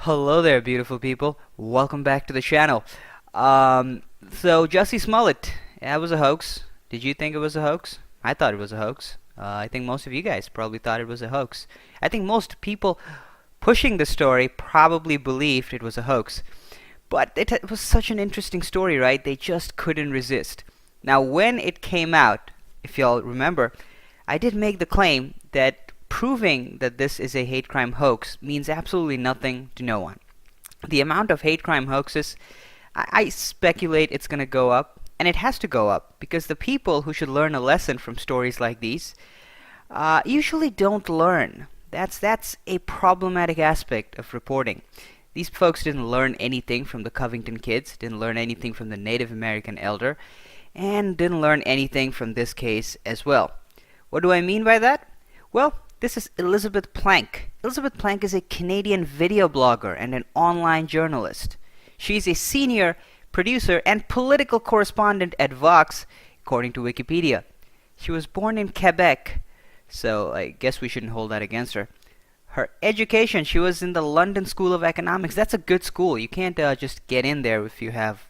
Hello there, beautiful people. Welcome back to the channel. So Jussie Smollett, that was a hoax. Did you think it was a hoax? I thought it was a hoax. I think most of you guys probably thought it was a hoax. I think most people pushing the story probably believed it was a hoax. But it was such an interesting story, right? They just couldn't resist. Now, when it came out, if y'all remember, I did make the claim that proving that this is a hate crime hoax means absolutely nothing to no one. The amount of hate crime hoaxes, I speculate it's going to go up, and it has to go up, because the people who should learn a lesson from stories like these usually don't learn. That's a problematic aspect of reporting. These folks didn't learn anything from the Covington kids, didn't learn anything from the Native American elder, and didn't learn anything from this case as well. What do I mean by that? Well, this is Elizabeth Plank. Elizabeth Plank is a Canadian video blogger and an online journalist. She's a senior producer and political correspondent at Vox, according to Wikipedia. She was born in Quebec, so I guess we shouldn't hold that against her. Her education, she was in the London School of Economics. That's a good school. You can't just get in there if you have,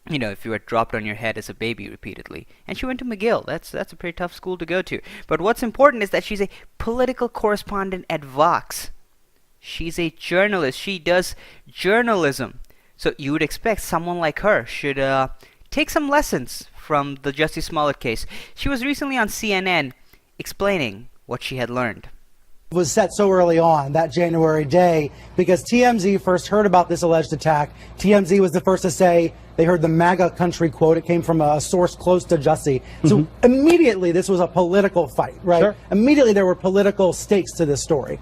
if you were dropped on your head as a baby repeatedly. And she went to McGill. That's a pretty tough school to go to. But what's important is that she's a political correspondent at Vox. She's a journalist. She does journalism. So you would expect someone like her should take some lessons from the Jussie Smollett case. She was recently on CNN explaining what she had learned. Was set so early on that January day because TMZ first heard about this alleged attack. TMZ was the first to say they heard the MAGA country quote. It came from a source close to Jussie. So immediately this was a political fight, right? Sure. Immediately there were political stakes to this story.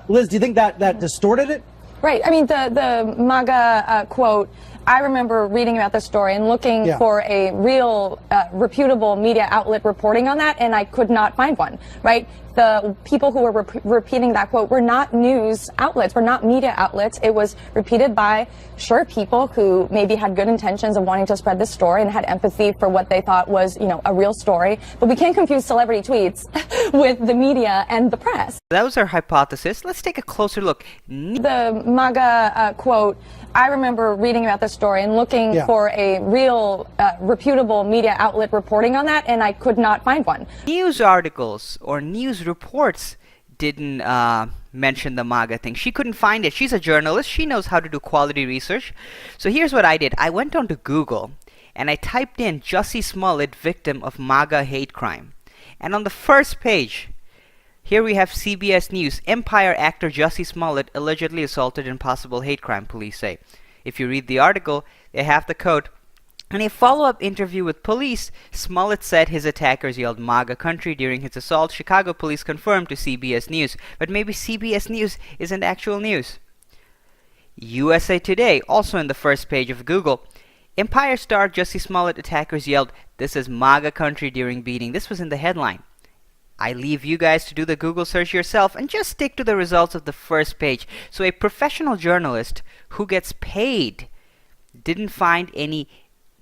Liz, do you think that distorted it? Right. I mean, the MAGA quote, I remember reading about this story and looking for a real reputable media outlet reporting on that, and I could not find one, right? The people who were repeating that quote were not news outlets, were not media outlets. It was repeated by, sure, people who maybe had good intentions of wanting to spread this story and had empathy for what they thought was, a real story. But we can't confuse celebrity tweets with the media and the press. That was our hypothesis. Let's take a closer look. The MAGA quote, I remember reading about this story and looking for a real reputable media outlet reporting on that, and I could not find one. News articles or news reports didn't mention the MAGA thing. She couldn't find it. She's a journalist. She knows how to do quality research. So here's what I did. I went onto Google and I typed in Jussie Smollett victim of MAGA hate crime. And on the first page, here we have CBS News. Empire actor Jussie Smollett allegedly assaulted in possible hate crime, police say. If you read the article, they have the quote. In a follow-up interview with police, Smollett said his attackers yelled MAGA country during his assault. Chicago police confirmed to CBS News. But maybe CBS News isn't actual news. USA Today, also in the first page of Google. Empire star Jussie Smollett attackers yelled, "This is MAGA country" during beating. This was in the headline. I leave you guys to do the Google search yourself and just stick to the results of the first page. So a professional journalist who gets paid didn't find any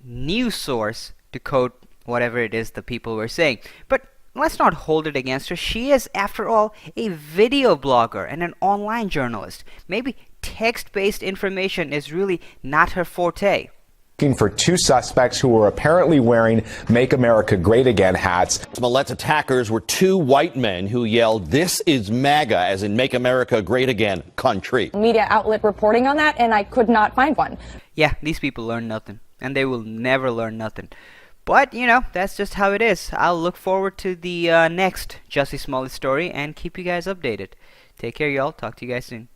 news source to quote whatever it is the people were saying. But let's not hold it against her. She is, after all, a video blogger and an online journalist. Maybe text-based information is really not her forte. Looking for two suspects who were apparently wearing Make America Great Again hats. Smollett's attackers were two white men who yelled, "This is MAGA," as in Make America Great Again country. Media outlet reporting on that, and I could not find one. Yeah, these people learn nothing, and they will never learn nothing. But, that's just how it is. I'll look forward to the next Jussie Smollett story and keep you guys updated. Take care, y'all. Talk to you guys soon.